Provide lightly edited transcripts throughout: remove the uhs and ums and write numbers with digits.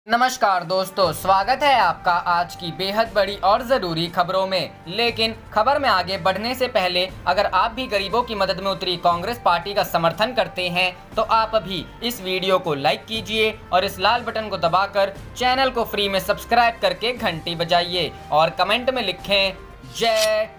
नमस्कार दोस्तों, स्वागत है आपका आज की बेहद बड़ी और ज़रूरी खबरों में। लेकिन खबर में आगे बढ़ने से पहले अगर आप भी गरीबों की मदद में उतरी कांग्रेस पार्टी का समर्थन करते हैं तो आप अभी इस वीडियो को लाइक कीजिए और इस लाल बटन को दबाकर चैनल को फ्री में सब्सक्राइब करके घंटी बजाइए और कमेंट में लिखें जय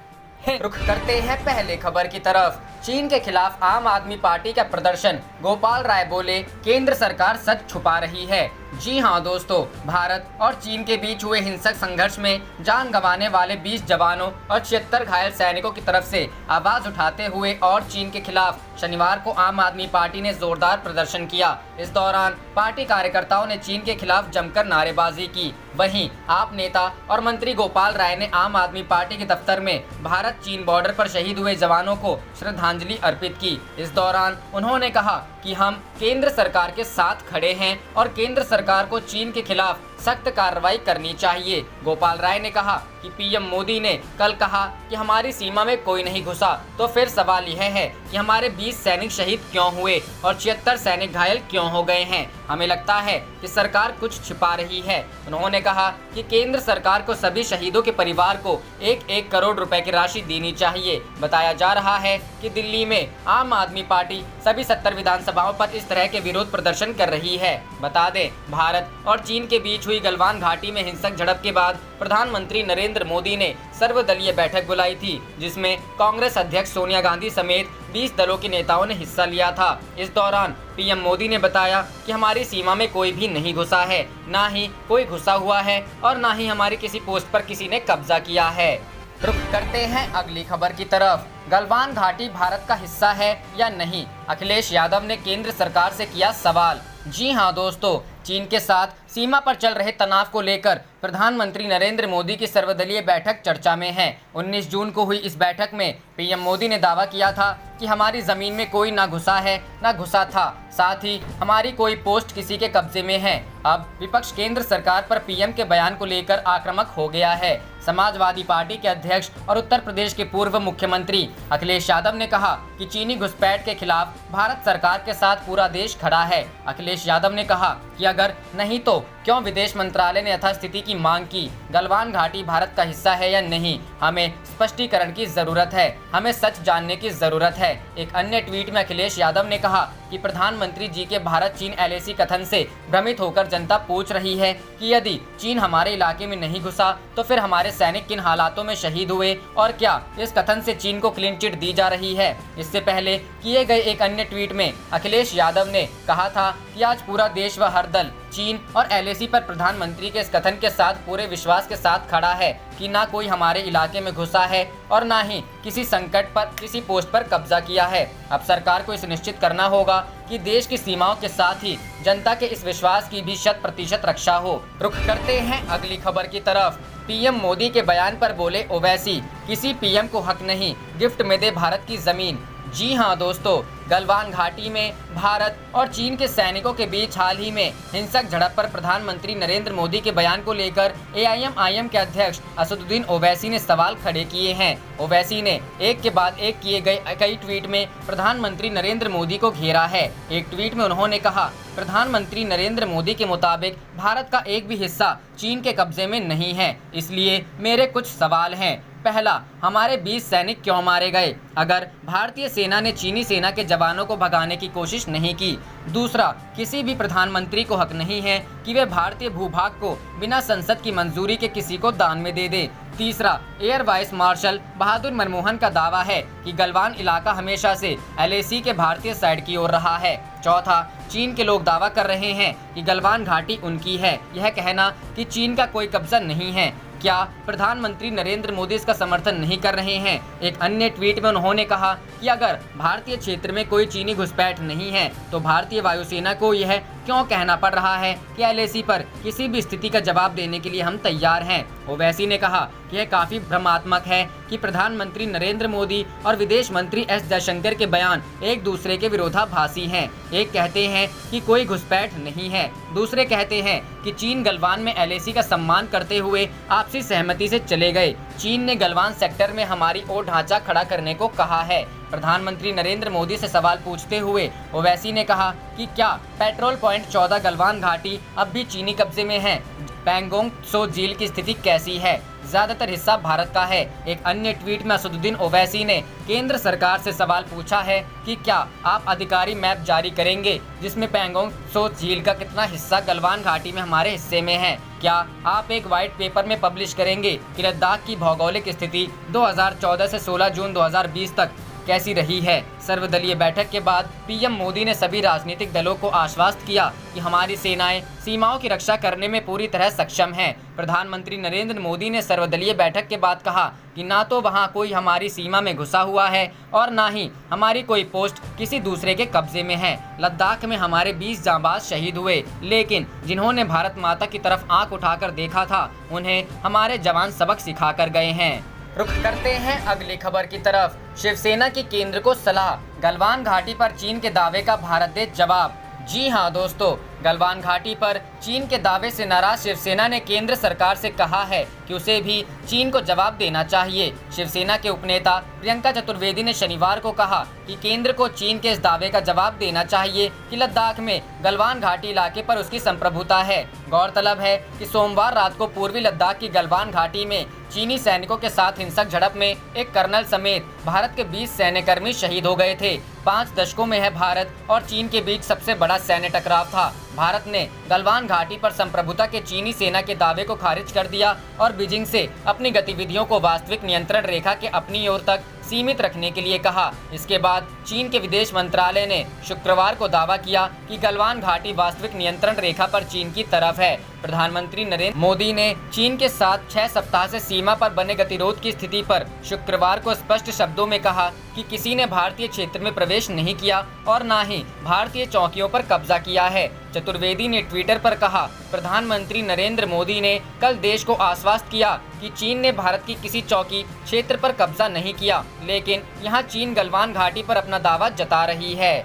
हिंद। रुख करते हैं पहले खबर की तरफ। चीन के खिलाफ आम आदमी पार्टी का प्रदर्शन, गोपाल राय बोले केंद्र सरकार सच छुपा रही है। जी हां दोस्तों, भारत और चीन के बीच हुए हिंसक संघर्ष में जान गंवाने वाले 20 जवानों और 76 घायल सैनिकों की तरफ से आवाज उठाते हुए और चीन के खिलाफ शनिवार को आम आदमी पार्टी ने जोरदार प्रदर्शन किया। इस दौरान पार्टी कार्यकर्ताओं ने चीन के खिलाफ जमकर नारेबाजी की। वहीं आप नेता और मंत्री गोपाल राय ने आम आदमी पार्टी के दफ्तर में भारत चीन बॉर्डर पर शहीद हुए जवानों को श्रद्धांजलि अर्पित की। इस दौरान उन्होंने कहा कि हम केंद्र सरकार के साथ खड़े हैं और केंद्र सरकार को चीन के खिलाफ सख्त कार्रवाई करनी चाहिए। गोपाल राय ने कहा कि पीएम मोदी ने कल कहा कि हमारी सीमा में कोई नहीं घुसा, तो फिर सवाल यह है कि हमारे 20 सैनिक शहीद क्यों हुए और 76 सैनिक घायल क्यों हो गए हैं। हमें लगता है कि सरकार कुछ छिपा रही है। उन्होंने कहा कि केंद्र सरकार को सभी शहीदों के परिवार को 1-1 करोड़ रुपए की राशि देनी चाहिए। बताया जा रहा है कि दिल्ली में आम आदमी पार्टी सभी 70 विधानसभाओं पर इस तरह के विरोध प्रदर्शन कर रही है। बता दें, भारत और चीन के बीच हुई गलवान घाटी में हिंसक झड़प के बाद प्रधानमंत्री नरेंद्र मोदी ने सर्वदलीय बैठक बुलाई थी, जिसमें कांग्रेस अध्यक्ष सोनिया गांधी समेत 20 दलों के नेताओं ने हिस्सा लिया था। इस दौरान पीएम मोदी ने बताया कि हमारी सीमा में कोई भी नहीं घुसा है, ना ही कोई घुसा हुआ है और ना ही हमारी किसी पोस्ट पर किसी ने कब्जा किया है। रुख करते हैं अगली खबर की तरफ। गलवान घाटी भारत का हिस्सा है या नहीं, अखिलेश यादव ने केंद्र सरकार से किया सवाल। जी हां दोस्तों, चीन के साथ सीमा पर चल रहे तनाव को लेकर प्रधानमंत्री नरेंद्र मोदी की सर्वदलीय बैठक चर्चा में है। 19 जून को हुई इस बैठक में पीएम मोदी ने दावा किया था कि हमारी जमीन में कोई ना घुसा है ना घुसा था, साथ ही हमारी कोई पोस्ट किसी के कब्जे में है। अब विपक्ष केंद्र सरकार पर पीएम के बयान को लेकर आक्रामक हो गया है। समाजवादी पार्टी के अध्यक्ष और उत्तर प्रदेश के पूर्व मुख्यमंत्री अखिलेश यादव ने कहा कि चीनी घुसपैठ के खिलाफ भारत सरकार के साथ पूरा देश खड़ा है। अखिलेश यादव ने कहा कि अगर नहीं तो क्यों विदेश मंत्रालय ने यथास्थिति की मांग की। गलवान घाटी भारत का हिस्सा है या नहीं, हमें स्पष्टीकरण की जरूरत है, हमें सच जानने की जरूरत है। एक अन्य ट्वीट में अखिलेश यादव ने कहा कि प्रधानमंत्री जी के भारत चीन एलएसी कथन से भ्रमित होकर जनता पूछ रही है कि यदि चीन हमारे इलाके में नहीं घुसा तो फिर हमारे सैनिक किन हालातों में शहीद हुए और क्या इस कथन से चीन को क्लीन चिट दी जा रही है। इससे पहले किए गए एक अन्य ट्वीट में अखिलेश यादव ने कहा था कि आज पूरा देश व हर दल चीन और एलएसी पर प्रधानमंत्री के इस कथन के साथ पूरे विश्वास के साथ खड़ा है कि ना कोई हमारे इलाके में घुसा है और ना ही किसी संकट पर किसी पोस्ट पर कब्जा किया है। अब सरकार को इसे निश्चित करना होगा कि देश की सीमाओं के साथ ही जनता के इस विश्वास की भी 100% रक्षा हो। रुख करते हैं अगली खबर की तरफ। पीएम मोदी के बयान पर बोले ओवैसी, किसी पीएम को हक नहीं गिफ्ट में दे भारत की जमीन। जी हां दोस्तों, गलवान घाटी में भारत और चीन के सैनिकों के बीच हाल ही में हिंसक झड़प पर प्रधानमंत्री नरेंद्र मोदी के बयान को लेकर एआईएमआईएम के अध्यक्ष असदुद्दीन ओवैसी ने सवाल खड़े किए हैं। ओवैसी ने एक के बाद एक किए गए कई ट्वीट में प्रधानमंत्री नरेंद्र मोदी को घेरा है। एक ट्वीट में उन्होंने कहा, प्रधानमंत्री नरेंद्र मोदी के मुताबिक भारत का एक भी हिस्सा चीन के कब्जे में नहीं है, इसलिए मेरे कुछ सवाल हैं। पहला, हमारे 20 सैनिक क्यों मारे गए अगर भारतीय सेना ने चीनी सेना के जवानों को भगाने की कोशिश नहीं की। दूसरा, किसी भी प्रधानमंत्री को हक नहीं है कि वे भारतीय भूभाग को बिना संसद की मंजूरी के किसी को दान में दे दे। तीसरा, एयर वाइस मार्शल बहादुर मनमोहन का दावा है कि गलवान इलाका हमेशा से एलएसी के भारतीय साइड की ओर रहा है। चौथा, चीन के लोग दावा कर रहे हैं कि गलवान घाटी उनकी है। यह कहना कि चीन का कोई कब्जा नहीं है, क्या प्रधानमंत्री नरेंद्र मोदी इसका समर्थन नहीं कर रहे हैं। एक अन्य ट्वीट में उन्होंने कहा कि अगर भारतीय क्षेत्र में कोई चीनी घुसपैठ नहीं है तो भारतीय वायुसेना को यह क्यों कहना पड़ रहा है कि एलएसी पर किसी भी स्थिति का जवाब देने के लिए हम तैयार हैं। ओवैसी ने कहा कि यह काफी भ्रमात्मक है कि प्रधानमंत्री नरेंद्र मोदी और विदेश मंत्री एस जयशंकर के बयान एक दूसरे के विरोधाभासी हैं। एक कहते हैं कि कोई घुसपैठ नहीं है, दूसरे कहते हैं कि चीन गलवान में एलएसी का सम्मान करते हुए आपसी सहमति से चले गए। चीन ने गलवान सेक्टर में हमारी ओर ढांचा खड़ा करने को कहा है। प्रधानमंत्री नरेंद्र मोदी से सवाल पूछते हुए ओवैसी ने कहा कि क्या पेट्रोल पॉइंट 14 गलवान घाटी अब भी चीनी कब्जे में है? पैंगोंग त्सो झील की स्थिति कैसी है? ज्यादातर हिस्सा भारत का है। एक अन्य ट्वीट में असदुद्दीन ओवैसी ने केंद्र सरकार से सवाल पूछा है कि क्या आप अधिकारी मैप जारी करेंगे जिसमें पैंगोंग त्सो झील का कितना हिस्सा गलवान घाटी में हमारे हिस्से में है? क्या आप एक व्हाइट पेपर में पब्लिश करेंगे कि लद्दाख की भौगोलिक स्थिति 2014 से 16 जून 2020 तक कैसी रही है? सर्वदलीय बैठक के बाद पीएम मोदी ने सभी राजनीतिक दलों को आश्वस्त किया कि हमारी सेनाएं सीमाओं की रक्षा करने में पूरी तरह सक्षम हैं। प्रधानमंत्री नरेंद्र मोदी ने सर्वदलीय बैठक के बाद कहा कि ना तो वहां कोई हमारी सीमा में घुसा हुआ है और ना ही हमारी कोई पोस्ट किसी दूसरे के कब्जे में है। लद्दाख में हमारे 20 जांबाज शहीद हुए, लेकिन जिन्होंने भारत माता की तरफ आंख उठाकर देखा था उन्हें हमारे जवान सबक सिखा कर गए हैं। रुख करते हैं अगली खबर की तरफ। शिवसेना की केंद्र को सलाह, गलवान घाटी पर चीन के दावे का भारत दे जवाब। जी हां दोस्तों, गलवान घाटी पर चीन के दावे से नाराज शिवसेना ने केंद्र सरकार से कहा है कि उसे भी चीन को जवाब देना चाहिए। शिवसेना के उपनेता प्रियंका चतुर्वेदी ने शनिवार को कहा कि केंद्र को चीन के इस दावे का जवाब देना चाहिए कि लद्दाख में गलवान घाटी इलाके पर उसकी संप्रभुता है। गौरतलब है कि सोमवार रात को पूर्वी लद्दाख की गलवान घाटी में चीनी सैनिकों के साथ हिंसक झड़प में एक कर्नल समेत भारत के 20 सैन्यकर्मी शहीद हो गए थे। 5 दशकों में है भारत और चीन के बीच सबसे बड़ा सैन्य टकराव था। भारत ने गलवान घाटी पर संप्रभुता के चीनी सेना के दावे को खारिज कर दिया और बीजिंग से अपनी गतिविधियों को वास्तविक नियंत्रण रेखा के अपनी ओर तक सीमित रखने के लिए कहा। इसके बाद चीन के विदेश मंत्रालय ने शुक्रवार को दावा किया कि गलवान घाटी वास्तविक नियंत्रण रेखा पर चीन की तरफ है। प्रधानमंत्री नरेंद्र मोदी ने चीन के साथ 6 सप्ताह से सीमा पर बने गतिरोध की स्थिति पर शुक्रवार को स्पष्ट शब्दों में कहा कि किसी ने भारतीय क्षेत्र में प्रवेश नहीं किया और न ही भारतीय चौकियों पर कब्जा किया है। चतुर्वेदी ने ट्विटर पर कहा, प्रधानमंत्री नरेंद्र मोदी ने कल देश को आश्वस्त किया कि चीन ने भारत की किसी चौकी क्षेत्र पर कब्जा नहीं किया, लेकिन यहां चीन गलवान घाटी पर अपना दावा जता रही है।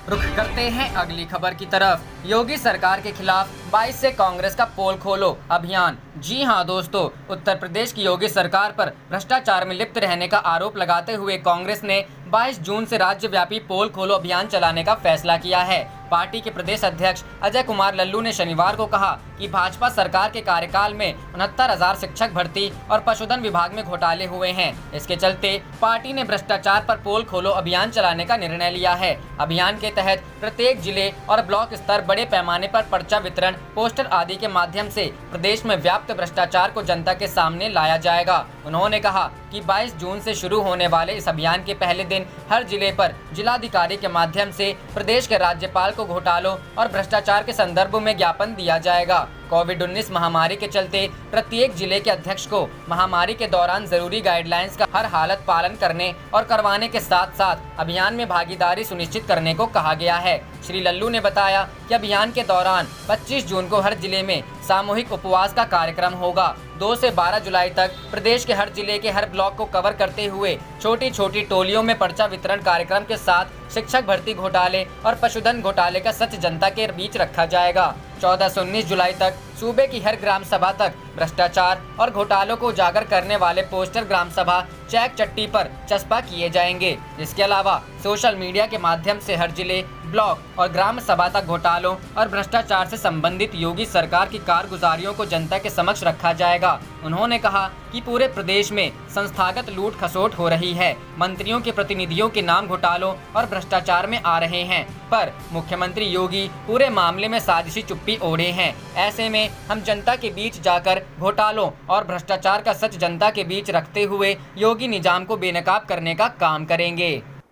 रुख करते हैं अगली खबर की तरफ। योगी सरकार के खिलाफ 22 से कांग्रेस का पोल खोलो अभियान। जी हां दोस्तों, उत्तर प्रदेश की योगी सरकार पर भ्रष्टाचार में लिप्त रहने का आरोप लगाते हुए कांग्रेस ने 22 जून से राज्यव्यापी पोल खोलो अभियान चलाने का फैसला किया है। पार्टी के प्रदेश अध्यक्ष अजय कुमार लल्लू ने शनिवार को कहा कि भाजपा सरकार के कार्यकाल में 69,000 शिक्षक भर्ती और पशुधन विभाग में घोटाले हुए हैं। इसके चलते पार्टी ने भ्रष्टाचार पर पोल खोलो अभियान चलाने का निर्णय लिया है। अभियान के तहत प्रत्येक जिले और ब्लॉक स्तर बड़े पैमाने पर पर्चा वितरण, पोस्टर आदि के माध्यम से प्रदेश में व्याप्त भ्रष्टाचार को जनता के सामने लाया जाएगा। उन्होंने कहा कि 22 जून से शुरू होने वाले इस अभियान के पहले दिन हर जिले पर जिलाधिकारी के माध्यम से प्रदेश के राज्यपाल को घोटालों और भ्रष्टाचार के संदर्भ में ज्ञापन दिया जाएगा। कोविड-19 महामारी के चलते प्रत्येक जिले के अध्यक्ष को महामारी के दौरान जरूरी गाइडलाइंस का हर हालत पालन करने और करवाने के साथ साथ अभियान में भागीदारी सुनिश्चित करने को कहा गया है। श्री लल्लू ने बताया कि अभियान के दौरान 25 जून को हर जिले में सामूहिक उपवास का कार्यक्रम होगा। 2 से 12 जुलाई तक प्रदेश के हर जिले के हर ब्लॉक को कवर करते हुए छोटी छोटी टोलियों में पर्चा वितरण कार्यक्रम के साथ शिक्षक भर्ती घोटाले और पशुधन घोटाले का सच जनता के बीच रखा जाएगा। 14 से 19 जुलाई तक सूबे की हर ग्राम सभा तक भ्रष्टाचार और घोटालों को उजागर करने वाले पोस्टर ग्राम सभा चैक चट्टी पर चस्पा किए जाएंगे। इसके अलावा सोशल मीडिया के माध्यम से हर जिले, ब्लॉक और ग्राम सभा तक घोटालों और भ्रष्टाचार से संबंधित योगी सरकार की कारगुजारियों को जनता के समक्ष रखा जाएगा। उन्होंने कहा कि पूरे प्रदेश में संस्थागत लूट खसोट हो रही है। मंत्रियों के प्रतिनिधियों के नाम घोटालों और भ्रष्टाचार में आ रहे हैं, पर मुख्यमंत्री योगी पूरे मामले में साजिशी चुप्पी ओढ़े हैं। ऐसे में हम जनता के बीच जाकर घोटालों और भ्रष्टाचार का सच जनता के बीच रखते हुए योगी निजाम को बेनकाब करने का काम करेंगे।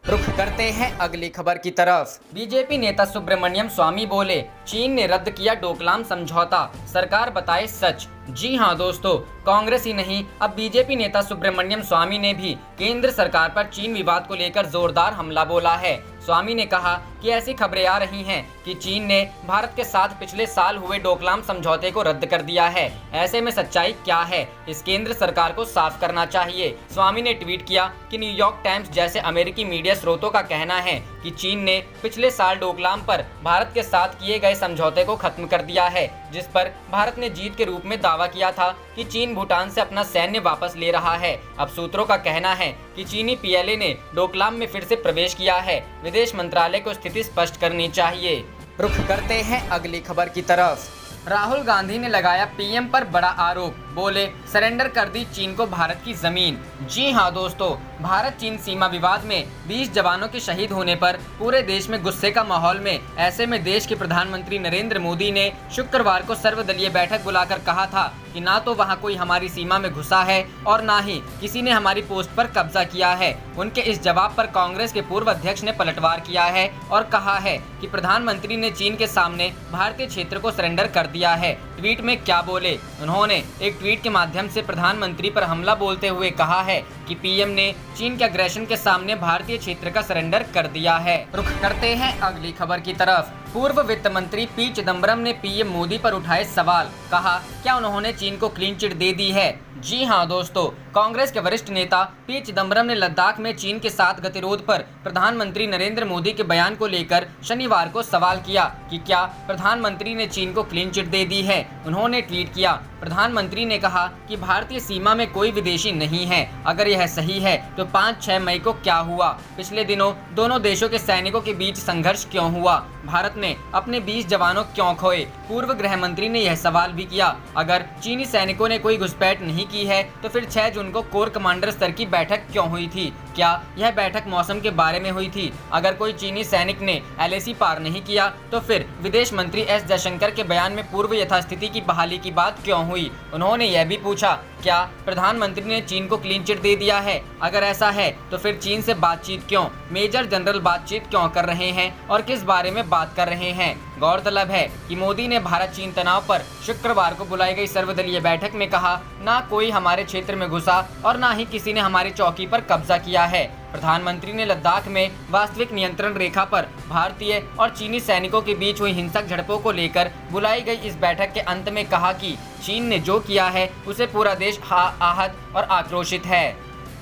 रुख करते हैं अगली खबर की तरफ। बीजेपी नेता सुब्रमण्यम स्वामी बोले, चीन ने रद्द किया डोकलाम समझौता, सरकार बताए सच। जी हां दोस्तों, कांग्रेस ही नहीं, अब बीजेपी नेता सुब्रमण्यम स्वामी ने भी केंद्र सरकार पर चीन विवाद को लेकर जोरदार हमला बोला है। स्वामी ने कहा कि ऐसी खबरें आ रही हैं कि चीन ने भारत के साथ पिछले साल हुए डोकलाम समझौते को रद्द कर दिया है। ऐसे में सच्चाई क्या है, इस केंद्र सरकार को साफ करना चाहिए। स्वामी ने ट्वीट किया कि न्यूयॉर्क टाइम्स जैसे अमेरिकी मीडिया स्रोतों का कहना है कि चीन ने पिछले साल डोकलाम पर भारत के साथ किए गए समझौते को खत्म कर दिया है। जिस पर भारत ने जीत के रूप में दावा किया था कि चीन भूटान से अपना सैन्य वापस ले रहा है। अब सूत्रों का कहना है कि चीनी पीएलए ने डोकलाम में फिर से प्रवेश किया है। विदेश मंत्रालय को स्थिति स्पष्ट करनी चाहिए। रुख करते हैं अगली खबर की तरफ। राहुल गांधी ने लगाया पीएम पर बड़ा आरोप, बोले सरेंडर कर दी चीन को भारत की जमीन। जी हां दोस्तों, भारत चीन सीमा विवाद में 20 जवानों के शहीद होने पर पूरे देश में गुस्से का माहौल में ऐसे में देश के प्रधानमंत्री नरेंद्र मोदी ने शुक्रवार को सर्वदलीय बैठक बुलाकर कहा था कि ना तो वहां कोई हमारी सीमा में घुसा है और ना ही किसी ने हमारी पोस्ट पर कब्जा किया है। उनके इस जवाब पर कांग्रेस के पूर्व अध्यक्ष ने पलटवार किया है और कहा है कि प्रधानमंत्री ने चीन के सामने भारतीय क्षेत्र को सरेंडर कर दिया है। ट्वीट में क्या बोले, उन्होंने एक ट्वीट के माध्यम से प्रधानमंत्री पर हमला बोलते हुए कहा है कि पीएम ने चीन के अग्रेशन के सामने भारतीय क्षेत्र का सरेंडर कर दिया है। रुख करते हैं अगली खबर की तरफ। पूर्व वित्त मंत्री पी चिदम्बरम ने पीएम मोदी पर उठाए सवाल, कहा क्या उन्होंने चीन को क्लीन चिट दे दी है। जी हां दोस्तों, कांग्रेस के वरिष्ठ नेता पी चिदम्बरम ने लद्दाख में चीन के साथ गतिरोध पर प्रधानमंत्री नरेंद्र मोदी के बयान को लेकर शनिवार को सवाल किया कि क्या प्रधानमंत्री ने चीन को क्लीन चिट दे दी है। उन्होंने ट्वीट किया, प्रधानमंत्री ने कहा कि भारतीय सीमा में कोई विदेशी नहीं है। अगर यह सही है तो 5-6 मई को क्या हुआ? पिछले दिनों दोनों देशों के सैनिकों के बीच संघर्ष क्यों हुआ? भारत ने अपने 20 जवानों क्यों खोए? पूर्व गृह मंत्री ने यह सवाल भी किया। अगर चीनी सैनिकों ने कोई घुसपैठ नहीं की है तो फिर 6 जून को कोर कमांडर स्तर की बैठक क्यों हुई थी? क्या यह बैठक मौसम के बारे में हुई थी? अगर कोई चीनी सैनिक ने एलएसी पार नहीं किया तो फिर विदेश मंत्री एस जयशंकर के बयान में पूर्व यथास्थिति की बहाली की बात क्यों हुई? उन्होंने यह भी पूछा, क्या प्रधानमंत्री ने चीन को क्लीन चिट दे दिया है? अगर ऐसा है तो फिर चीन से बातचीत क्यों? मेजर जनरल बातचीत क्यों कर रहे हैं और किस बारे में बात कर रहे हैं? गौरतलब है कि मोदी ने भारत चीन तनाव पर शुक्रवार को बुलाई गई सर्वदलीय बैठक में कहा, ना कोई हमारे क्षेत्र में घुसा और ना ही किसी ने हमारी चौकी पर कब्जा किया है। प्रधानमंत्री ने लद्दाख में वास्तविक नियंत्रण रेखा पर भारतीय और चीनी सैनिकों के बीच हुई हिंसक झड़पों को लेकर बुलाई गई इस बैठक के अंत में कहा कि चीन ने जो किया है उसे पूरा देश आहत और आक्रोशित है।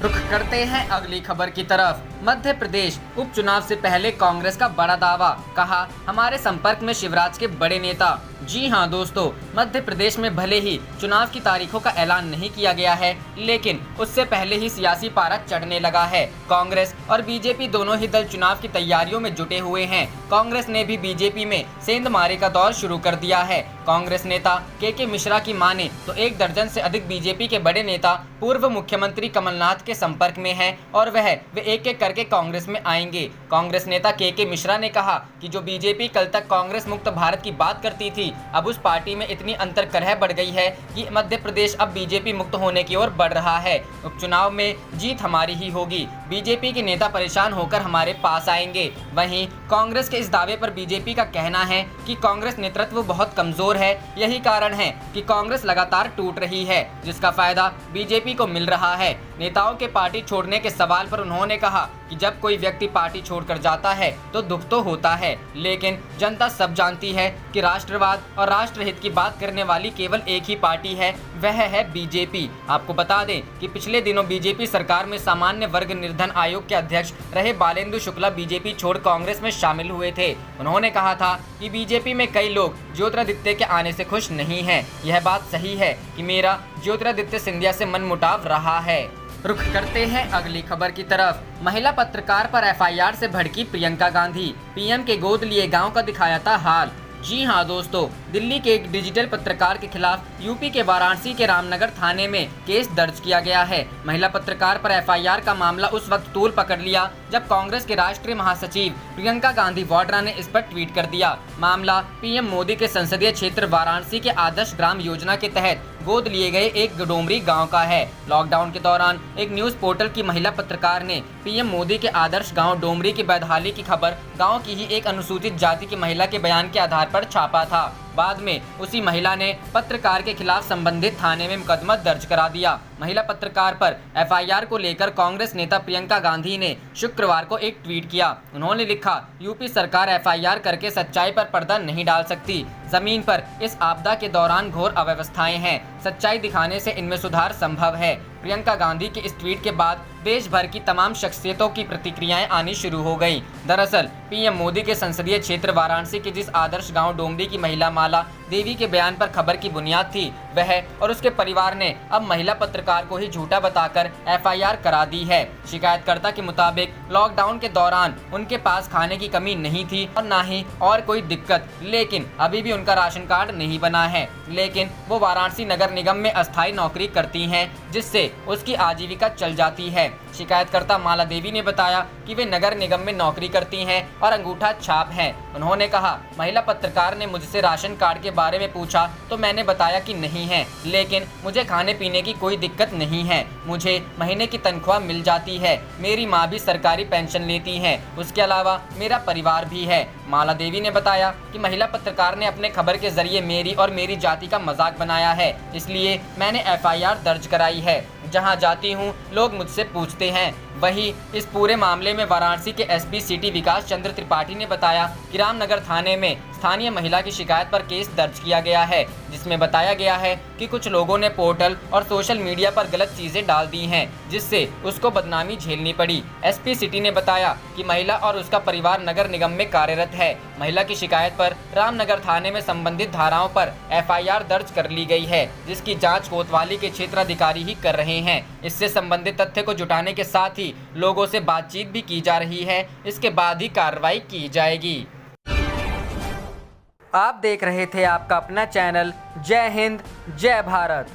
रुख करते हैं अगली खबर की तरफ। मध्य प्रदेश उपचुनाव से पहले कांग्रेस का बड़ा दावा, कहा हमारे संपर्क में शिवराज के बड़े नेता। जी हां दोस्तों, मध्य प्रदेश में भले ही चुनाव की तारीखों का ऐलान नहीं किया गया है, लेकिन उससे पहले ही सियासी पारा चढ़ने लगा है। कांग्रेस और बीजेपी दोनों ही दल चुनाव की तैयारियों में जुटे हुए हैं। कांग्रेस ने भी बीजेपी में सेंधमारे का दौर शुरू कर दिया है। कांग्रेस नेता के मिश्रा की माने तो 1 दर्जन से अधिक बीजेपी के बड़े नेता पूर्व मुख्यमंत्री कमलनाथ के संपर्क में हैं और वे एक एक करके कांग्रेस में आएंगे। कांग्रेस नेता के मिश्रा ने कहा कि जो बीजेपी कल तक कांग्रेस मुक्त भारत की बात करती थी, अब उस पार्टी में इतनी अंतर्कलह बढ़ गई है कि मध्य प्रदेश अब बीजेपी मुक्त होने की ओर बढ़ रहा है। उपचुनाव में जीत हमारी ही होगी। बीजेपी के नेता परेशान होकर हमारे पास आएंगे। वहीं कांग्रेस के इस दावे पर बीजेपी का कहना है कि कांग्रेस नेतृत्व बहुत कमजोर है। यही कारण है कि कांग्रेस लगातार टूट रही है, जिसका फायदा बीजेपी को मिल रहा है। नेताओं के पार्टी छोड़ने के सवाल पर उन्होंने कहा कि जब कोई व्यक्ति पार्टी छोड़कर जाता है तो दुख तो होता है, लेकिन जनता सब जानती है कि राष्ट्रवाद और राष्ट्रहित की बात करने वाली केवल एक ही पार्टी है, वह है बीजेपी। आपको बता दें कि पिछले दिनों बीजेपी सरकार में सामान्य वर्ग निर्धन आयोग के अध्यक्ष रहे बालेंदु शुक्ला बीजेपी छोड़ कांग्रेस में शामिल हुए थे। उन्होंने कहा था कि बीजेपी में कई लोग ज्योतिरादित्य के आने से खुश नहीं हैं। यह बात सही है कि मेरा ज्योतिरादित्य सिंधिया से मनमुटाव रहा है। रुख करते हैं अगली खबर की तरफ। महिला पत्रकार पर एफआईआर से भड़की प्रियंका गांधी, पीएम के गोद लिए गांव का दिखाया था हाल। जी हां दोस्तों, दिल्ली के एक डिजिटल पत्रकार के खिलाफ यूपी के वाराणसी के रामनगर थाने में केस दर्ज किया गया है। महिला पत्रकार पर एफआईआर का मामला उस वक्त तूल पकड़ लिया जब कांग्रेस के राष्ट्रीय महासचिव प्रियंका गांधी वाड्रा ने इस पर ट्वीट कर दिया। मामला पीएम मोदी के संसदीय क्षेत्र वाराणसी के आदर्श ग्राम योजना के तहत गोद लिए गए एक डोमरी गांव का है। लॉकडाउन के दौरान एक न्यूज पोर्टल की महिला पत्रकार ने पीएम मोदी के आदर्श गांव डोमरी की बदहाली की खबर गांव की ही एक अनुसूचित जाति की महिला के बयान के आधार पर छापा था। बाद में उसी महिला ने पत्रकार के खिलाफ संबंधित थाने में मुकदमा दर्ज करा दिया। महिला पत्रकार पर एफआईआर को लेकर कांग्रेस नेता प्रियंका गांधी ने शुक्रवार को एक ट्वीट किया। उन्होंने लिखा, यूपी सरकार एफआईआर करके सच्चाई पर पर्दा नहीं डाल सकती। जमीन पर इस आपदा के दौरान घोर अव्यवस्थाएं हैं। सच्चाई दिखाने से इनमें सुधार संभव है। प्रियंका गांधी के इस ट्वीट के बाद देश भर की तमाम शख्सियतों की प्रतिक्रियाएं आनी शुरू हो गईं। दरअसल पीएम मोदी के संसदीय क्षेत्र वाराणसी के जिस आदर्श गांव डोमरी की महिला माला देवी के बयान पर खबर की बुनियाद थी, वह और उसके परिवार ने अब महिला पत्रकार को ही झूठा बताकर एफआईआर करा दी है। शिकायतकर्ता के मुताबिक लॉकडाउन के दौरान उनके पास खाने की कमी नहीं थी और ना ही और कोई दिक्कत, लेकिन अभी भी उनका राशन कार्ड नहीं बना है। लेकिन वो वाराणसी नगर निगम में अस्थायी नौकरी करती हैं, जिससे उसकी आजीविका चल जाती है। शिकायतकर्ता माला देवी ने बताया कि वे नगर निगम में नौकरी करती हैं और अंगूठा छाप हैं। उन्होंने कहा, महिला पत्रकार ने मुझसे राशन कार्ड के बारे में पूछा तो मैंने बताया कि नहीं है, लेकिन मुझे खाने पीने की कोई दिक्कत नहीं है। मुझे महीने की तनख्वाह मिल जाती है। मेरी माँ भी सरकारी पेंशन लेती है। उसके अलावा मेरा परिवार भी है। माला देवी ने बताया कि महिला पत्रकार ने अपने खबर के जरिए मेरी और मेरी जाति का मजाक बनाया है, इसलिए मैंने एफआईआर दर्ज कराई है। जहां जाती हूं, लोग मुझसे पूछते हैं। वहीं इस पूरे मामले में वाराणसी के एसपी सिटी विकास चंद्र त्रिपाठी ने बताया कि रामनगर थाने में स्थानीय महिला की शिकायत पर केस दर्ज किया गया है, जिसमें बताया गया है कि कुछ लोगों ने पोर्टल और सोशल मीडिया पर गलत चीजें डाल दी हैं, जिससे उसको बदनामी झेलनी पड़ी। एसपी सिटी ने बताया कि महिला और उसका परिवार नगर निगम में कार्यरत है। महिला की शिकायत पर रामनगर थाने में संबंधित धाराओं पर एफआईआर दर्ज कर ली गई है, जिसकी जाँच कोतवाली के क्षेत्राधिकारी ही कर रहे हैं। इससे संबंधित तथ्य को जुटाने के साथ ही लोगों से बातचीत भी की जा रही है। इसके बाद ही कार्रवाई की जाएगी। आप देख रहे थे आपका अपना चैनल जय हिंद जय भारत।